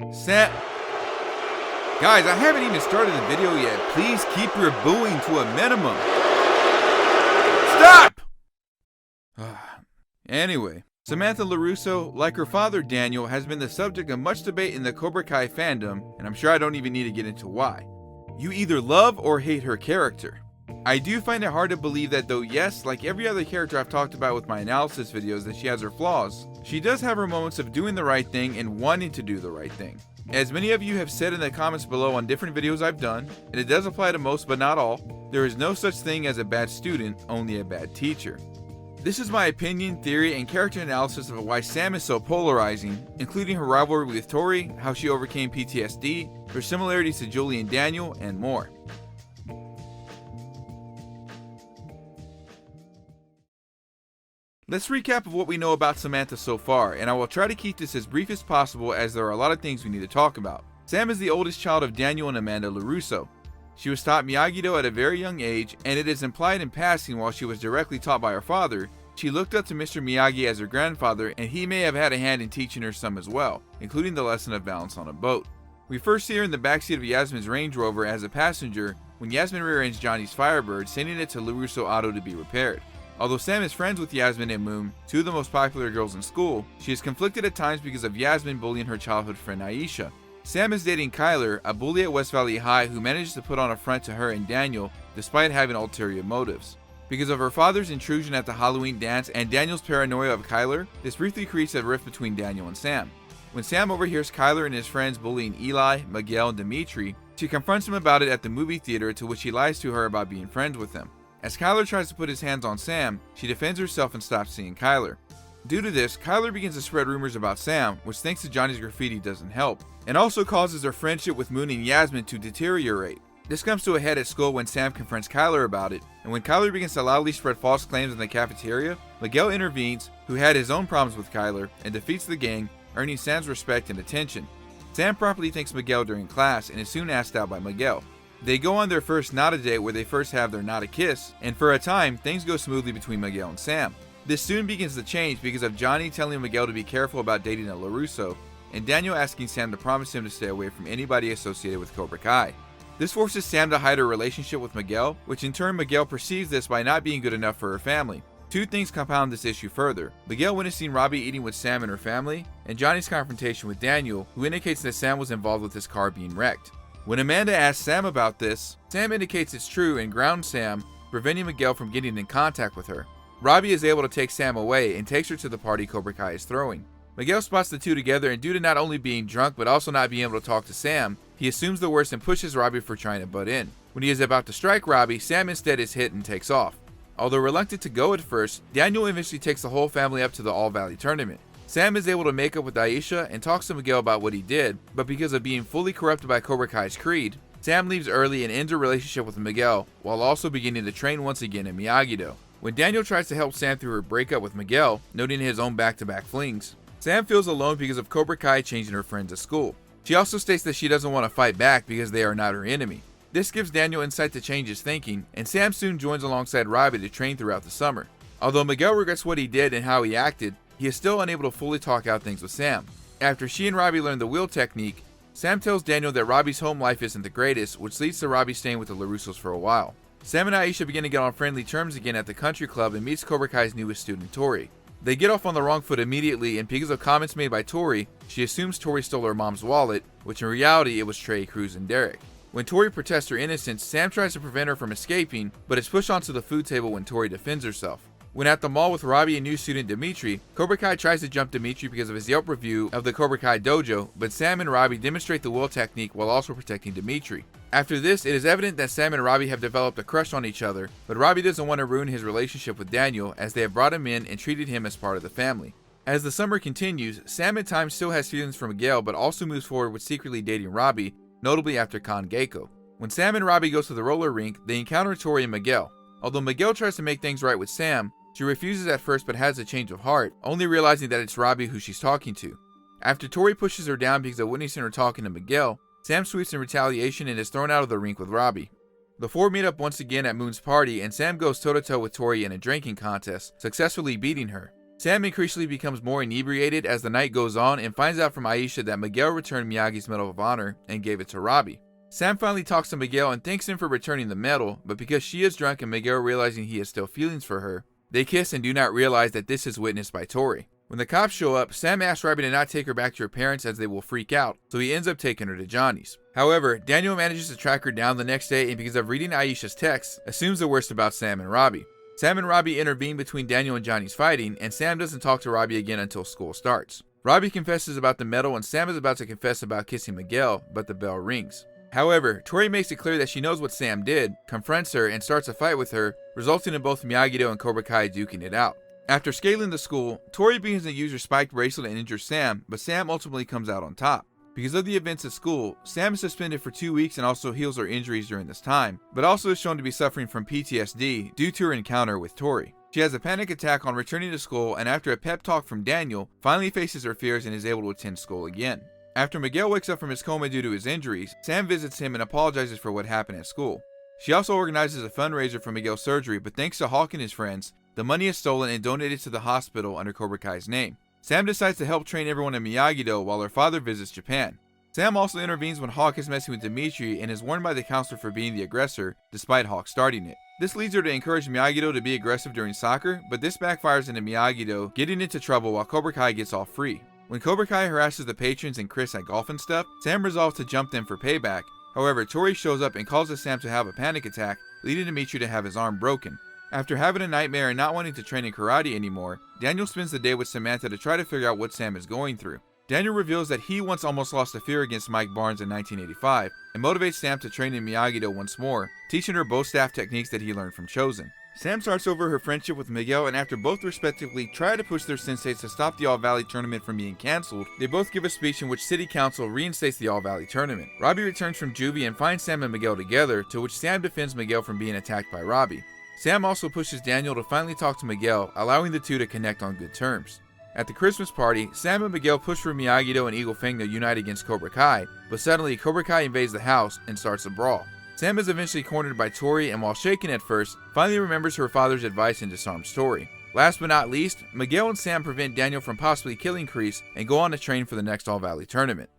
Sam. Guys, I haven't even started the video yet. Please keep your booing to a minimum. Stop! Anyway, Samantha LaRusso, like her father Daniel, has been the subject of much debate in the Cobra Kai fandom, and I'm sure I don't even need to get into why. You either love or hate her character. I do find it hard to believe that though yes, like every other character I've talked about with my analysis videos, that she has her flaws, she does have her moments of doing the right thing and wanting to do the right thing. As many of you have said in the comments below on different videos I've done, and it does apply to most but not all, there is no such thing as a bad student, only a bad teacher. This is my opinion, theory, and character analysis of why Sam is so polarizing, including her rivalry with Tory, how she overcame PTSD, her similarities to Julie and Daniel, and more. Let's recap of what we know about Samantha so far, and I will try to keep this as brief as possible as there are a lot of things we need to talk about. Sam is the oldest child of Daniel and Amanda LaRusso. She was taught Miyagi-Do at a very young age, and it is implied in passing while she was directly taught by her father, she looked up to Mr. Miyagi as her grandfather, and he may have had a hand in teaching her some as well, including the lesson of balance on a boat. We first see her in the backseat of Yasmin's Range Rover as a passenger when Yasmin rear-ends Johnny's Firebird, sending it to LaRusso Auto to be repaired. Although Sam is friends with Yasmin and Moon, two of the most popular girls in school, she is conflicted at times because of Yasmin bullying her childhood friend Aisha. Sam is dating Kyler, a bully at West Valley High who manages to put on a front to her and Daniel despite having ulterior motives. Because of her father's intrusion at the Halloween dance and Daniel's paranoia of Kyler, this briefly creates a rift between Daniel and Sam. When Sam overhears Kyler and his friends bullying Eli, Miguel, and Dimitri, she confronts him about it at the movie theater, to which he lies to her about being friends with them. As Kyler tries to put his hands on Sam, she defends herself and stops seeing Kyler. Due to this, Kyler begins to spread rumors about Sam, which thanks to Johnny's graffiti doesn't help, and also causes their friendship with Moon and Yasmin to deteriorate. This comes to a head at school when Sam confronts Kyler about it, and when Kyler begins to loudly spread false claims in the cafeteria, Miguel intervenes, who had his own problems with Kyler, and defeats the gang, earning Sam's respect and attention. Sam properly thanks Miguel during class and is soon asked out by Miguel. They go on their first not a date where they first have their not a kiss, and for a time, things go smoothly between Miguel and Sam. This soon begins to change because of Johnny telling Miguel to be careful about dating a LaRusso, and Daniel asking Sam to promise him to stay away from anybody associated with Cobra Kai. This forces Sam to hide her relationship with Miguel, which in turn Miguel perceives this by not being good enough for her family. Two things compound this issue further: Miguel witnessing Robby eating with Sam and her family, and Johnny's confrontation with Daniel, who indicates that Sam was involved with his car being wrecked. When Amanda asks Sam about this, Sam indicates it's true and grounds Sam, preventing Miguel from getting in contact with her. Robby is able to take Sam away and takes her to the party Cobra Kai is throwing. Miguel spots the two together, and due to not only being drunk but also not being able to talk to Sam, he assumes the worst and pushes Robby for trying to butt in. When he is about to strike Robby, Sam instead is hit and takes off. Although reluctant to go at first, Daniel eventually takes the whole family up to the All Valley tournament. Sam is able to make up with Aisha and talks to Miguel about what he did, but because of being fully corrupted by Cobra Kai's creed, Sam leaves early and ends a relationship with Miguel, while also beginning to train once again in Miyagi-Do. When Daniel tries to help Sam through her breakup with Miguel, noting his own back-to-back flings, Sam feels alone because of Cobra Kai changing her friends at school. She also states that she doesn't want to fight back because they are not her enemy. This gives Daniel insight to change his thinking, and Sam soon joins alongside Robby to train throughout the summer. Although Miguel regrets what he did and how he acted, he is still unable to fully talk out things with Sam. After she and Robby learn the wheel technique, Sam tells Daniel that Robby's home life isn't the greatest, which leads to Robby staying with the LaRussos for a while. Sam and Aisha begin to get on friendly terms again at the country club and meets Cobra Kai's newest student, Tory. They get off on the wrong foot immediately, and because of comments made by Tory, she assumes Tory stole her mom's wallet, which in reality it was Trey, Cruz, and Derek. When Tory protests her innocence, Sam tries to prevent her from escaping, but is pushed onto the food table when Tory defends herself. When at the mall with Robby and new student Dimitri, Cobra Kai tries to jump Dimitri because of his Yelp review of the Cobra Kai dojo, but Sam and Robby demonstrate the wheel technique while also protecting Dimitri. After this, it is evident that Sam and Robby have developed a crush on each other, but Robby doesn't want to ruin his relationship with Daniel as they have brought him in and treated him as part of the family. As the summer continues, Sam at times still has feelings for Miguel but also moves forward with secretly dating Robby, notably after Con Gecko. When Sam and Robby go to the roller rink, they encounter Tory and Miguel. Although Miguel tries to make things right with Sam, she refuses at first but has a change of heart, only realizing that it's Robby who she's talking to. After Tory pushes her down because of witnessing her talking to Miguel, Sam sweeps in retaliation and is thrown out of the rink with Robby. The four meet up once again at Moon's party, and Sam goes toe-to-toe with Tory in a drinking contest, successfully beating her. Sam increasingly becomes more inebriated as the night goes on and finds out from Aisha that Miguel returned Miyagi's Medal of Honor and gave it to Robby. Sam finally talks to Miguel and thanks him for returning the medal, but because she is drunk and Miguel realizing he has still feelings for her, they kiss and do not realize that this is witnessed by Tory. When the cops show up, Sam asks Robby to not take her back to her parents as they will freak out, so he ends up taking her to Johnny's. However, Daniel manages to track her down the next day and because of reading Aisha's texts, assumes the worst about Sam and Robby. Sam and Robby intervene between Daniel and Johnny's fighting, and Sam doesn't talk to Robby again until school starts. Robby confesses about the medal and Sam is about to confess about kissing Miguel, but the bell rings. However, Tory makes it clear that she knows what Sam did, confronts her, and starts a fight with her, resulting in both Miyagi-Do and Cobra Kai duking it out. After scaling the school, Tory begins to use her spiked bracelet and injure Sam, but Sam ultimately comes out on top. Because of the events at school, Sam is suspended for 2 weeks and also heals her injuries during this time, but also is shown to be suffering from PTSD due to her encounter with Tory. She has a panic attack on returning to school and after a pep talk from Daniel, finally faces her fears and is able to attend school again. After Miguel wakes up from his coma due to his injuries, Sam visits him and apologizes for what happened at school. She also organizes a fundraiser for Miguel's surgery, but thanks to Hawk and his friends, the money is stolen and donated to the hospital under Cobra Kai's name. Sam decides to help train everyone in Miyagi-Do while her father visits Japan. Sam also intervenes when Hawk is messing with Dimitri and is warned by the counselor for being the aggressor, despite Hawk starting it. This leads her to encourage Miyagi-Do to be aggressive during soccer, but this backfires into Miyagi-Do getting into trouble while Cobra Kai gets off free. When Cobra Kai harasses the patrons and Chris at golf and stuff, Sam resolves to jump them for payback. However, Tory shows up and causes Sam to have a panic attack, leading Dimitri to have his arm broken. After having a nightmare and not wanting to train in karate anymore, Daniel spends the day with Samantha to try to figure out what Sam is going through. Daniel reveals that he once almost lost a fear against Mike Barnes in 1985, and motivates Sam to train in Miyagi-Do once more, teaching her both staff techniques that he learned from Chosen. Sam starts over her friendship with Miguel, and after both respectively try to push their senseis to stop the All-Valley tournament from being cancelled, they both give a speech in which City Council reinstates the All-Valley tournament. Robby returns from juvie and finds Sam and Miguel together, to which Sam defends Miguel from being attacked by Robby. Sam also pushes Daniel to finally talk to Miguel, allowing the two to connect on good terms. At the Christmas party, Sam and Miguel push for Miyagi-Do and Eagle Fang to unite against Cobra Kai, but suddenly Cobra Kai invades the house and starts a brawl. Sam is eventually cornered by Tory and while shaken at first, finally remembers her father's advice and disarms Tory. Last but not least, Miguel and Sam prevent Daniel from possibly killing Kreese and go on to train for the next All-Valley tournament.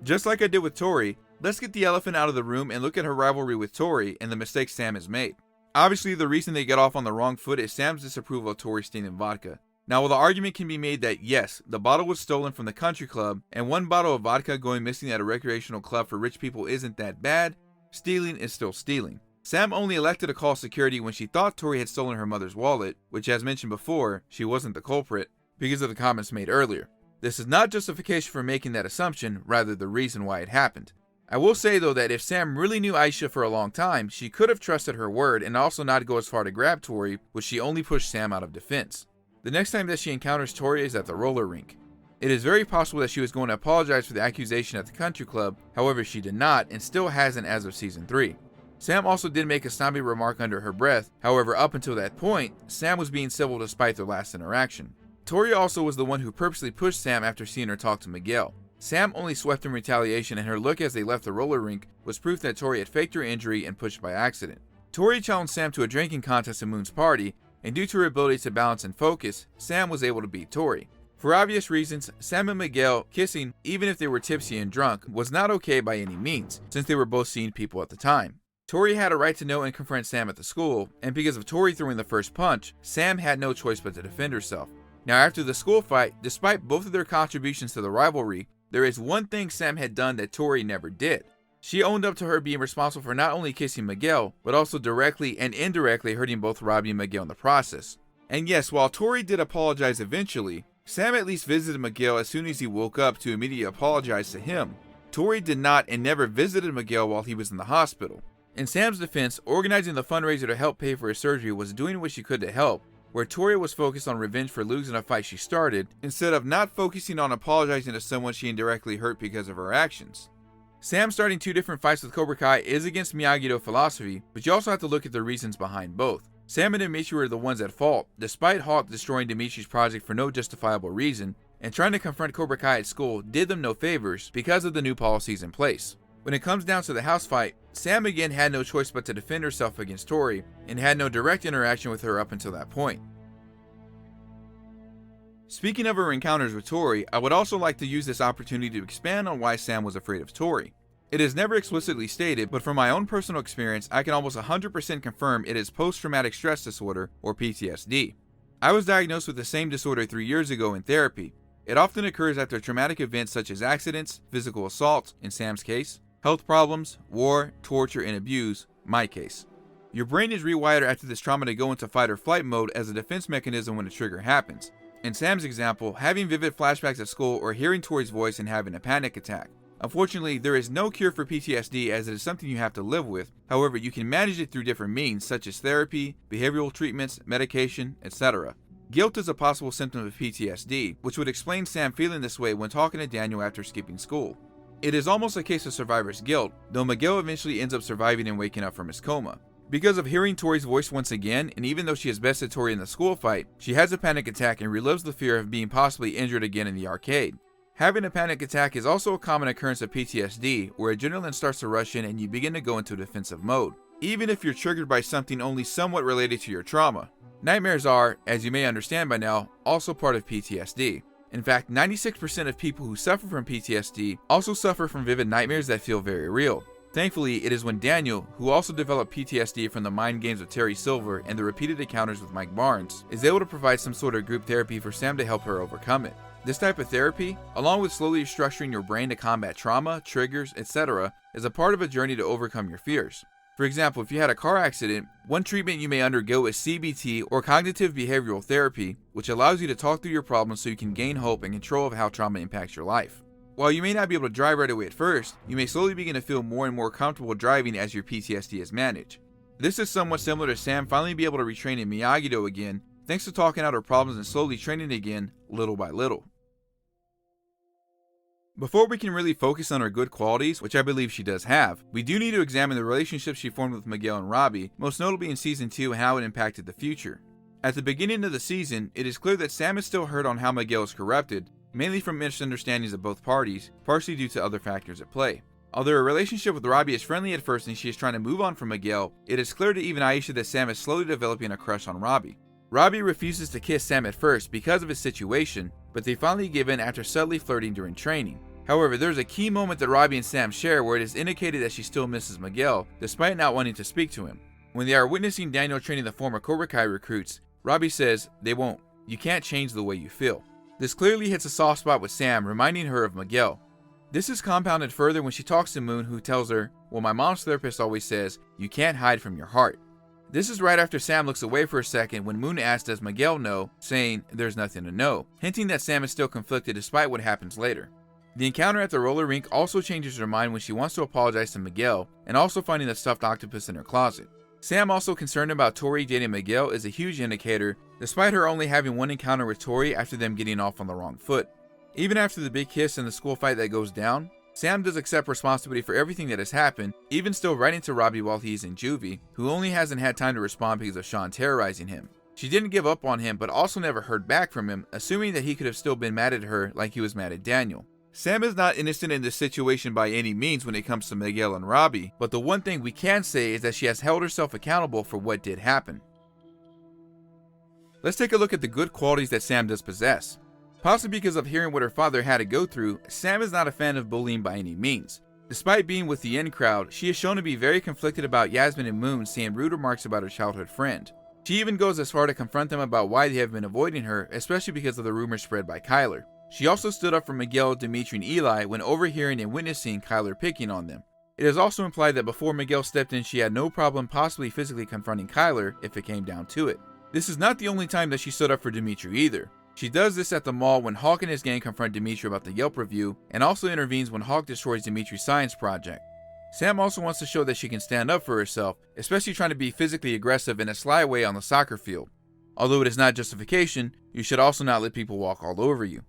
Just like I did with Tory, let's get the elephant out of the room and look at her rivalry with Tory and the mistakes Sam has made. Obviously, the reason they get off on the wrong foot is Sam's disapproval of Tory stealing vodka. Now, while the argument can be made that yes, the bottle was stolen from the country club, and one bottle of vodka going missing at a recreational club for rich people isn't that bad, stealing is still stealing. Sam only elected to call security when she thought Tory had stolen her mother's wallet, which as mentioned before, she wasn't the culprit, because of the comments made earlier. This is not justification for making that assumption, rather the reason why it happened. I will say though that if Sam really knew Aisha for a long time, she could have trusted her word and also not go as far to grab Tory, which she only pushed Sam out of defense. The next time that she encounters Tory is at the roller rink. It is very possible that she was going to apologize for the accusation at the country club, however she did not and still hasn't as of season 3. Sam also did make a snobby remark under her breath, however up until that point, Sam was being civil despite their last interaction. Tory also was the one who purposely pushed Sam after seeing her talk to Miguel. Sam only swept in retaliation and her look as they left the roller rink was proof that Tory had faked her injury and pushed by accident. Tory challenged Sam to a drinking contest at Moon's party, and due to her ability to balance and focus, Sam was able to beat Tory. For obvious reasons, Sam and Miguel kissing, even if they were tipsy and drunk, was not okay by any means, since they were both seeing people at the time. Tory had a right to know and confront Sam at the school, and because of Tory throwing the first punch, Sam had no choice but to defend herself. Now after the school fight, despite both of their contributions to the rivalry, there is one thing Sam had done that Tory never did. She owned up to her being responsible for not only kissing Miguel, but also directly and indirectly hurting both Robby and Miguel in the process. And yes, while Tory did apologize eventually, Sam at least visited Miguel as soon as he woke up to immediately apologize to him. Tory did not and never visited Miguel while he was in the hospital. In Sam's defense, organizing the fundraiser to help pay for his surgery was doing what she could to help, where Tory was focused on revenge for losing a fight she started, instead of not focusing on apologizing to someone she indirectly hurt because of her actions. Sam starting 2 different fights with Cobra Kai is against Miyagi-Do philosophy, but you also have to look at the reasons behind both. Sam and Dimitri were the ones at fault, despite Hawk destroying Dimitri's project for no justifiable reason, and trying to confront Cobra Kai at school did them no favors because of the new policies in place. When it comes down to the house fight, Sam again had no choice but to defend herself against Tory, and had no direct interaction with her up until that point. Speaking of her encounters with Tory, I would also like to use this opportunity to expand on why Sam was afraid of Tory. It is never explicitly stated, but from my own personal experience, I can almost 100% confirm it is post-traumatic stress disorder, or PTSD. I was diagnosed with the same disorder 3 years ago in therapy. It often occurs after traumatic events such as accidents, physical assault, in Sam's case, health problems, war, torture, and abuse, my case. Your brain is rewired after this trauma to go into fight or flight mode as a defense mechanism when a trigger happens. In Sam's example, having vivid flashbacks at school or hearing Tory's voice and having a panic attack. Unfortunately, there is no cure for PTSD as it is something you have to live with. However, you can manage it through different means such as therapy, behavioral treatments, medication, etc. Guilt is a possible symptom of PTSD, which would explain Sam feeling this way when talking to Daniel after skipping school. It is almost a case of survivor's guilt, though Miguel eventually ends up surviving and waking up from his coma. Because of hearing Tory's voice once again, and even though she has bested Tory in the school fight, she has a panic attack and relives the fear of being possibly injured again in the arcade. Having a panic attack is also a common occurrence of PTSD, where adrenaline starts to rush in and you begin to go into defensive mode, even if you're triggered by something only somewhat related to your trauma. Nightmares are, as you may understand by now, also part of PTSD. In fact, 96% of people who suffer from PTSD also suffer from vivid nightmares that feel very real. Thankfully, it is when Daniel, who also developed PTSD from the mind games of Terry Silver and the repeated encounters with Mike Barnes, is able to provide some sort of group therapy for Sam to help her overcome it. This type of therapy, along with slowly restructuring your brain to combat trauma, triggers, etc., is a part of a journey to overcome your fears. For example, if you had a car accident, one treatment you may undergo is CBT or cognitive behavioral therapy, which allows you to talk through your problems so you can gain hope and control of how trauma impacts your life. While you may not be able to drive right away at first, you may slowly begin to feel more and more comfortable driving as your PTSD is managed. This is somewhat similar to Sam finally be able to retrain in Miyagi-Do again, thanks to talking out her problems and slowly training again, little by little. Before we can really focus on her good qualities, which I believe she does have, we do need to examine the relationship she formed with Miguel and Robby, most notably in Season 2 and how it impacted the future. At the beginning of the season, it is clear that Sam is still hurt on how Miguel is corrupted, mainly from misunderstandings of both parties, partially due to other factors at play. Although her relationship with Robby is friendly at first and she is trying to move on from Miguel, it is clear to even Aisha that Sam is slowly developing a crush on Robby. Robby refuses to kiss Sam at first because of his situation, but they finally give in after subtly flirting during training. However, there is a key moment that Robby and Sam share where it is indicated that she still misses Miguel, despite not wanting to speak to him. When they are witnessing Daniel training the former Cobra Kai recruits, Robby says, "They won't. You can't change the way you feel." This clearly hits a soft spot with Sam, reminding her of Miguel. This is compounded further when she talks to Moon, who tells her, "Well, my mom's therapist always says, you can't hide from your heart." This is right after Sam looks away for a second when Moon asks, "Does Miguel know?" saying, "There's nothing to know," hinting that Sam is still conflicted despite what happens later. The encounter at the roller rink also changes her mind when she wants to apologize to Miguel, and also finding the stuffed octopus in her closet. Sam, also concerned about Tory dating Miguel, is a huge indicator, despite her only having one encounter with Tory after them getting off on the wrong foot. Even after the big kiss and the school fight that goes down, Sam does accept responsibility for everything that has happened, even still writing to Robby while he's in juvie, who only hasn't had time to respond because of Sean terrorizing him. She didn't give up on him, but also never heard back from him, assuming that he could have still been mad at her like he was mad at Daniel. Sam is not innocent in this situation by any means when it comes to Miguel and Robby, but the one thing we can say is that she has held herself accountable for what did happen. Let's take a look at the good qualities that Sam does possess. Possibly because of hearing what her father had to go through, Sam is not a fan of bullying by any means. Despite being with the in crowd, she is shown to be very conflicted about Yasmin and Moon saying rude remarks about her childhood friend. She even goes as far to confront them about why they have been avoiding her, especially because of the rumors spread by Kyler. She also stood up for Miguel, Dimitri, and Eli when overhearing and witnessing Kyler picking on them. It is also implied that before Miguel stepped in, she had no problem possibly physically confronting Kyler if it came down to it. This is not the only time that she stood up for Dimitri either. She does this at the mall when Hawk and his gang confront Dimitri about the Yelp review, and also intervenes when Hawk destroys Dimitri's science project. Sam also wants to show that she can stand up for herself, especially trying to be physically aggressive in a sly way on the soccer field. Although it is not justification, you should also not let people walk all over you.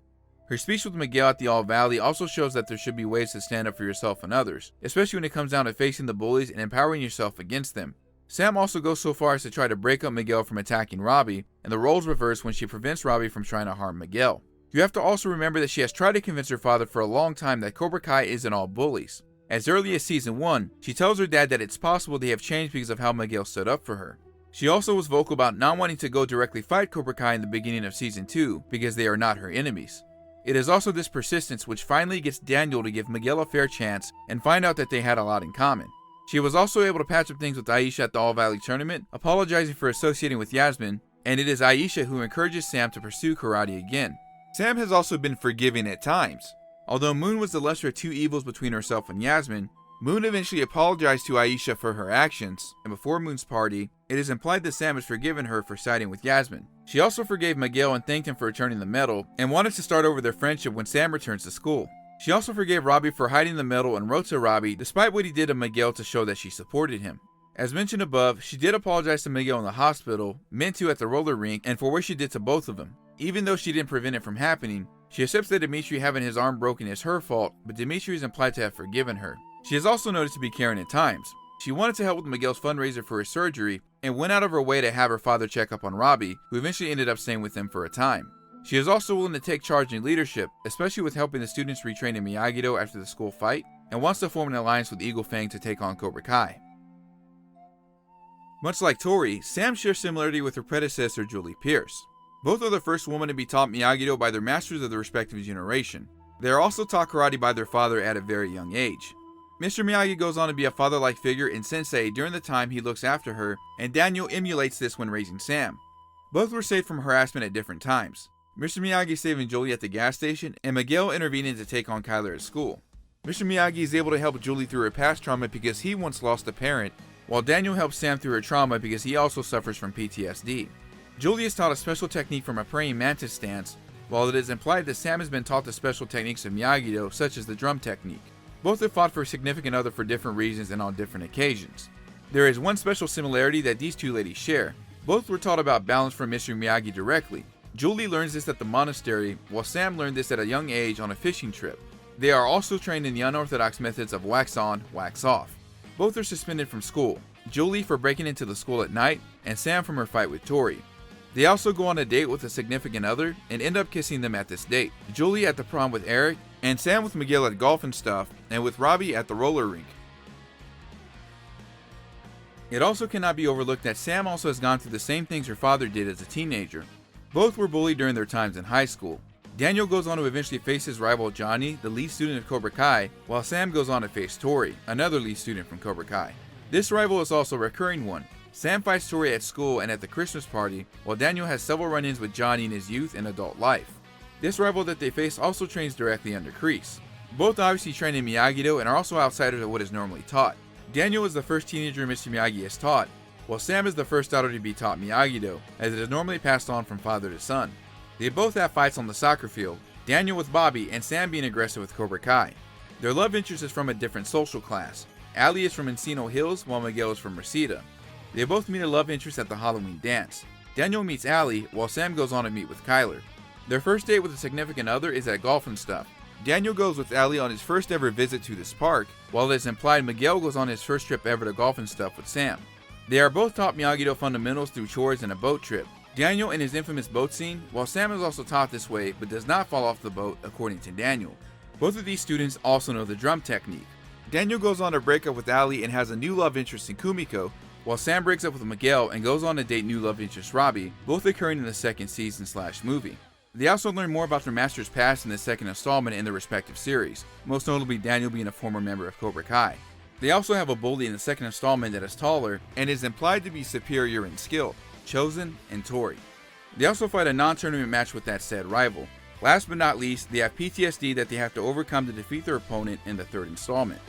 Her speech with Miguel at the All Valley also shows that there should be ways to stand up for yourself and others, especially when it comes down to facing the bullies and empowering yourself against them. Sam also goes so far as to try to break up Miguel from attacking Robby, and the roles reverse when she prevents Robby from trying to harm Miguel. You have to also remember that she has tried to convince her father for a long time that Cobra Kai isn't all bullies. As early as Season 1, she tells her dad that it's possible they have changed because of how Miguel stood up for her. She also was vocal about not wanting to go directly fight Cobra Kai in the beginning of Season 2 because they are not her enemies. It is also this persistence which finally gets Daniel to give Miguel a fair chance and find out that they had a lot in common. She was also able to patch up things with Aisha at the All Valley tournament, apologizing for associating with Yasmin, and it is Aisha who encourages Sam to pursue karate again. Sam has also been forgiving at times. Although Moon was the lesser of two evils between herself and Yasmin, Moon eventually apologized to Aisha for her actions, and before Moon's party, it is implied that Sam has forgiven her for siding with Yasmin. She also forgave Miguel and thanked him for returning the medal, and wanted to start over their friendship when Sam returns to school. She also forgave Robby for hiding the medal and wrote to Robby despite what he did to Miguel to show that she supported him. As mentioned above, she did apologize to Miguel in the hospital, meant to at the roller rink, and for what she did to both of them. Even though she didn't prevent it from happening, she accepts that Dimitri having his arm broken is her fault, but Dimitri is implied to have forgiven her. She is also noticed to be caring at times. She wanted to help with Miguel's fundraiser for his surgery, and went out of her way to have her father check up on Robby, who eventually ended up staying with him for a time. She is also willing to take charge in leadership, especially with helping the students retrain in Miyagi-Do after the school fight, and wants to form an alliance with Eagle Fang to take on Cobra Kai. Much like Tory, Sam shares similarity with her predecessor Julie Pierce. Both are the first women to be taught Miyagi-Do by their masters of their respective generation. They are also taught karate by their father at a very young age. Mr. Miyagi goes on to be a father-like figure and sensei during the time he looks after her, and Daniel emulates this when raising Sam. Both were saved from harassment at different times. Mr. Miyagi saving Julie at the gas station, and Miguel intervening to take on Kyler at school. Mr. Miyagi is able to help Julie through her past trauma because he once lost a parent, while Daniel helps Sam through her trauma because he also suffers from PTSD. Julie is taught a special technique from a praying mantis stance, while it is implied that Sam has been taught the special techniques of Miyagi-Do, such as the drum technique. Both have fought for a significant other for different reasons and on different occasions. There is one special similarity that these two ladies share. Both were taught about balance from Mr. Miyagi directly. Julie learns this at the monastery, while Sam learned this at a young age on a fishing trip. They are also trained in the unorthodox methods of wax on, wax off. Both are suspended from school, Julie for breaking into the school at night, and Sam from her fight with Tory. They also go on a date with a significant other, and end up kissing them at this date. Julie at the prom with Eric, and Sam with Miguel at golf and stuff, and with Robby at the roller rink. It also cannot be overlooked that Sam also has gone through the same things her father did as a teenager. Both were bullied during their times in high school. Daniel goes on to eventually face his rival Johnny, the lead student of Cobra Kai, while Sam goes on to face Tory, another lead student from Cobra Kai. This rival is also a recurring one. Sam fights Tory at school and at the Christmas party, while Daniel has several run-ins with Johnny in his youth and adult life. This rival that they face also trains directly under Kreese. Both obviously train in Miyagi-Do and are also outsiders of what is normally taught. Daniel is the first teenager Mr. Miyagi has taught, while Sam is the first daughter to be taught Miyagi-Do, as it is normally passed on from father to son. They both have fights on the soccer field, Daniel with Bobby and Sam being aggressive with Cobra Kai. Their love interest is from a different social class. Ali is from Encino Hills, while Miguel is from Reseda. They both meet a love interest at the Halloween dance. Daniel meets Ali, while Sam goes on to meet with Kyler. Their first date with a significant other is at golf and stuff. Daniel goes with Ali on his first ever visit to this park, while it is implied Miguel goes on his first trip ever to golf and stuff with Sam. They are both taught Miyagi-Do fundamentals through chores and a boat trip. Daniel in his infamous boat scene, while Sam is also taught this way but does not fall off the boat according to Daniel. Both of these students also know the drum technique. Daniel goes on to break up with Ali and has a new love interest in Kumiko, while Sam breaks up with Miguel and goes on to date new love interest Robby, both occurring in the second season/movie. They also learn more about their master's past in the second installment in their respective series, most notably Daniel being a former member of Cobra Kai. They also have a bully in the second installment that is taller and is implied to be superior in skill, Chosen and Tory. They also fight a non-tournament match with that said rival. Last but not least, they have PTSD that they have to overcome to defeat their opponent in the third installment.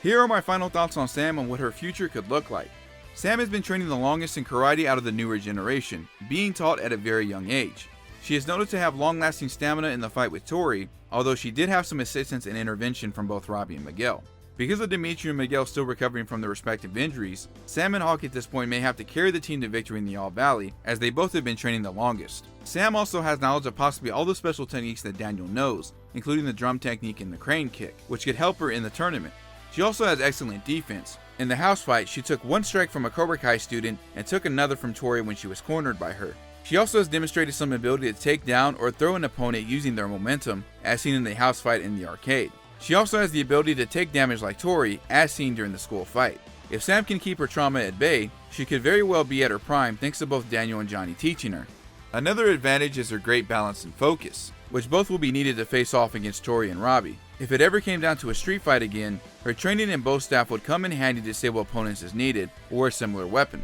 Here are my final thoughts on Sam and what her future could look like. Sam has been training the longest in karate out of the newer generation, being taught at a very young age. She is noted to have long-lasting stamina in the fight with Tory, although she did have some assistance and intervention from both Robby and Miguel. Because of Dimitri and Miguel still recovering from their respective injuries, Sam and Hawk at this point may have to carry the team to victory in the All Valley, as they both have been training the longest. Sam also has knowledge of possibly all the special techniques that Daniel knows, including the drum technique and the crane kick, which could help her in the tournament. She also has excellent defense. In the house fight, she took one strike from a Cobra Kai student and took another from Tory when she was cornered by her. She also has demonstrated some ability to take down or throw an opponent using their momentum, as seen in the house fight in the arcade. She also has the ability to take damage like Tory, as seen during the school fight. If Sam can keep her trauma at bay, she could very well be at her prime thanks to both Daniel and Johnny teaching her. Another advantage is her great balance and focus, which both will be needed to face off against Tory and Robby. If it ever came down to a street fight again, her training and bow staff would come in handy to disable opponents as needed, or a similar weapon.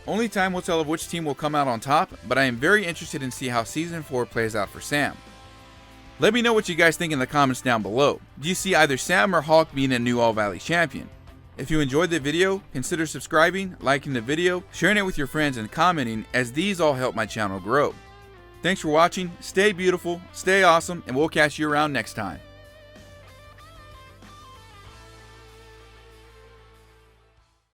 Only time will tell of which team will come out on top, but I am very interested in see how Season 4 plays out for Sam. Let me know what you guys think in the comments down below. Do you see either Sam or Hawk being a new All Valley champion? If you enjoyed the video, consider subscribing, liking the video, sharing it with your friends, and commenting, as these all help my channel grow. Thanks for watching, stay beautiful, stay awesome, and we'll catch you around next time.